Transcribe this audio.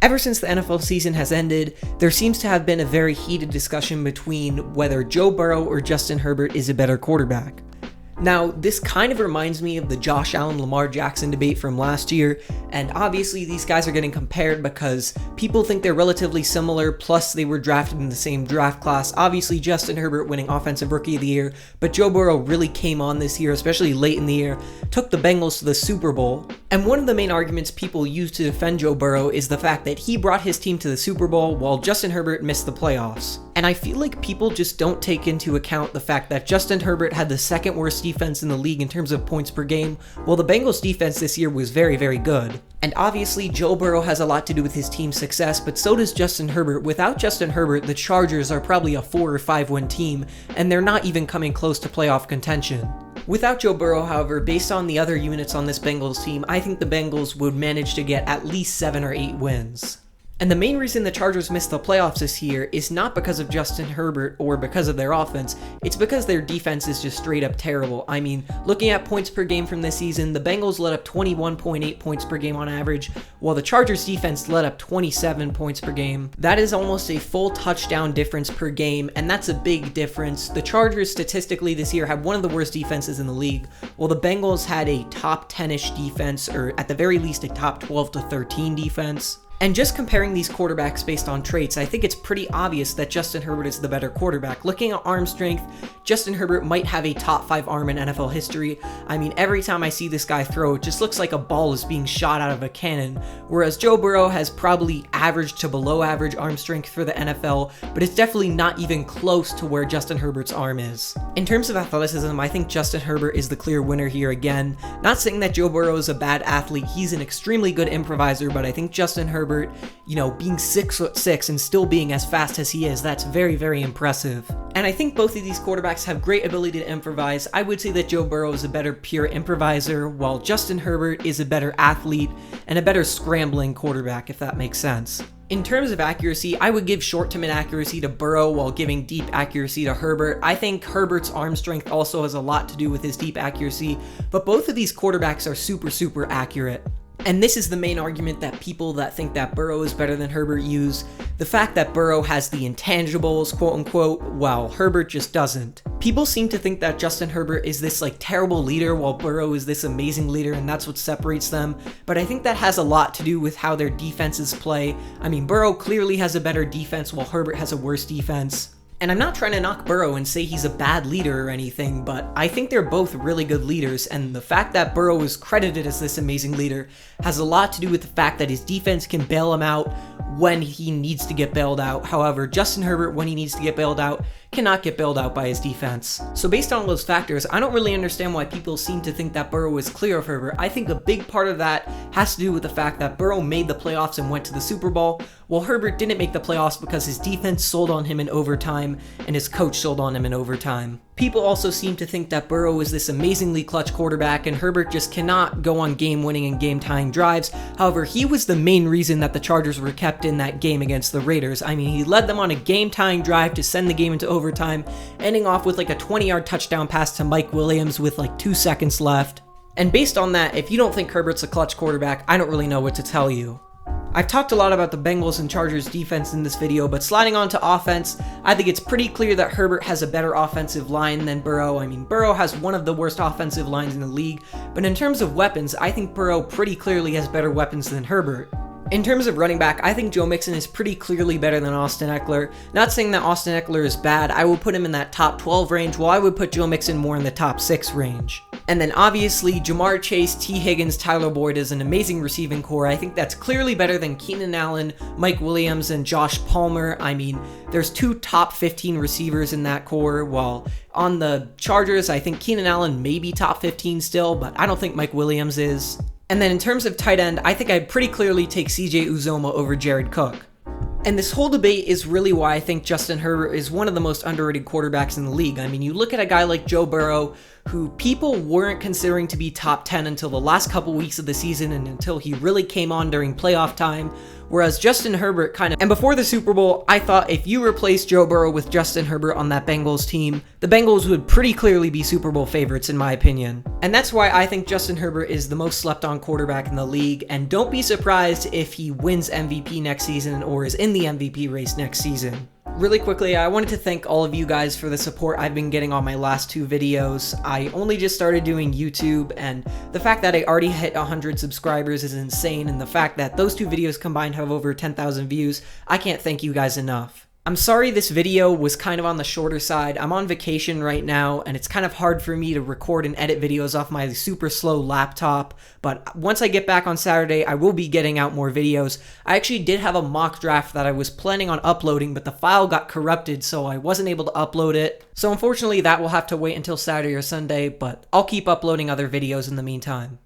Ever since the NFL season has ended, there seems to have been a very heated discussion between whether Joe Burrow or Justin Herbert is a better quarterback. Now, this kind of reminds me of the Josh Allen-Lamar Jackson debate from last year, and obviously these guys are getting compared because people think they're relatively similar, plus they were drafted in the same draft class. Obviously, Justin Herbert winning Offensive Rookie of the Year, but Joe Burrow really came on this year, especially late in the year, took the Bengals to the Super Bowl. And one of the main arguments people use to defend Joe Burrow is the fact that he brought his team to the Super Bowl while Justin Herbert missed the playoffs. And I feel like people just don't take into account the fact that Justin Herbert had the second worst defense in the league in terms of points per game, while the Bengals defense this year was very, very good. And obviously, Joe Burrow has a lot to do with his team's success, but so does Justin Herbert. Without Justin Herbert, the Chargers are probably a 4 or 5 win team, and they're not even coming close to playoff contention. Without Joe Burrow, however, based on the other units on this Bengals team, I think the Bengals would manage to get at least 7 or 8 wins. And the main reason the Chargers missed the playoffs this year is not because of Justin Herbert or because of their offense, it's because their defense is just straight up terrible. I mean, looking at points per game from this season, the Bengals let up 21.8 points per game on average, while the Chargers defense let up 27 points per game. That is almost a full touchdown difference per game, and that's a big difference. The Chargers statistically this year had one of the worst defenses in the league, while the Bengals had a top 10-ish defense, or at the very least a top 12 to 13 defense. And just comparing these quarterbacks based on traits, I think it's pretty obvious that Justin Herbert is the better quarterback. Looking at arm strength, Justin Herbert might have a top 5 arm in NFL history. I mean, every time I see this guy throw, it just looks like a ball is being shot out of a cannon, whereas Joe Burrow has probably average to below average arm strength for the NFL, but it's definitely not even close to where Justin Herbert's arm is. In terms of athleticism, I think Justin Herbert is the clear winner here again. Not saying that Joe Burrow is a bad athlete, he's an extremely good improviser, but I think Justin Herbert, being 6'6" and still being as fast as he is, that's very, very impressive. And I think both of these quarterbacks have great ability to improvise. I would say that Joe Burrow is a better pure improviser, while Justin Herbert is a better athlete and a better scrambling quarterback, if that makes sense. In terms of accuracy, I would give short to mid accuracy to Burrow while giving deep accuracy to Herbert. I think Herbert's arm strength also has a lot to do with his deep accuracy, but both of these quarterbacks are super, super accurate. And this is the main argument that people that think that Burrow is better than Herbert use. The fact that Burrow has the intangibles, quote unquote, while Herbert just doesn't. People seem to think that Justin Herbert is this terrible leader while Burrow is this amazing leader, and that's what separates them. But I think that has a lot to do with how their defenses play. I mean, Burrow clearly has a better defense while Herbert has a worse defense. And I'm not trying to knock Burrow and say he's a bad leader or anything, but I think they're both really good leaders, and the fact that Burrow is credited as this amazing leader has a lot to do with the fact that his defense can bail him out when he needs to get bailed out. However, Justin Herbert, when he needs to get bailed out, cannot get bailed out by his defense. So based on all those factors, I don't really understand why people seem to think that Burrow is clear of Herbert. I think a big part of that has to do with the fact that Burrow made the playoffs and went to the Super Bowl, while Herbert didn't make the playoffs because his defense sold on him in overtime and his coach sold on him in overtime. People also seem to think that Burrow is this amazingly clutch quarterback and Herbert just cannot go on game-winning and game-tying drives. However, he was the main reason that the Chargers were kept in that game against the Raiders. I mean, he led them on a game-tying drive to send the game into overtime, ending off with a 20-yard touchdown pass to Mike Williams with 2 seconds left. And based on that, if you don't think Herbert's a clutch quarterback, I don't really know what to tell you. I've talked a lot about the Bengals and Chargers defense in this video, but sliding on to offense, I think it's pretty clear that Herbert has a better offensive line than Burrow. I mean, Burrow has one of the worst offensive lines in the league, but in terms of weapons, I think Burrow pretty clearly has better weapons than Herbert. In terms of running back, I think Joe Mixon is pretty clearly better than Austin Eckler. Not saying that Austin Eckler is bad, I will put him in that top 12 range, while I would put Joe Mixon more in the top 6 range. And then obviously, Jamar Chase, T. Higgins, Tyler Boyd is an amazing receiving core. I think that's clearly better than Keenan Allen, Mike Williams, and Josh Palmer. I mean, there's 2 top 15 receivers in that core, while on the Chargers, I think Keenan Allen may be top 15 still, but I don't think Mike Williams is. And then in terms of tight end, I think I'd pretty clearly take CJ Uzomah over Jared Cook. And this whole debate is really why I think Justin Herbert is one of the most underrated quarterbacks in the league. I mean, you look at a guy like Joe Burrow, who people weren't considering to be top 10 until the last couple weeks of the season and until he really came on during playoff time. Whereas Justin Herbert and before the Super Bowl, I thought if you replace Joe Burrow with Justin Herbert on that Bengals team, the Bengals would pretty clearly be Super Bowl favorites in my opinion. And that's why I think Justin Herbert is the most slept on quarterback in the league, and don't be surprised if he wins MVP next season or is in the MVP race next season. Really quickly, I wanted to thank all of you guys for the support I've been getting on my last 2 videos. I only just started doing YouTube, and the fact that I already hit 100 subscribers is insane, and the fact that those 2 videos combined have over 10,000 views, I can't thank you guys enough. I'm sorry this video was kind of on the shorter side. I'm on vacation right now, and it's kind of hard for me to record and edit videos off my super slow laptop, but once I get back on Saturday, I will be getting out more videos. I actually did have a mock draft that I was planning on uploading, but the file got corrupted, so I wasn't able to upload it. So unfortunately, that will have to wait until Saturday or Sunday, but I'll keep uploading other videos in the meantime.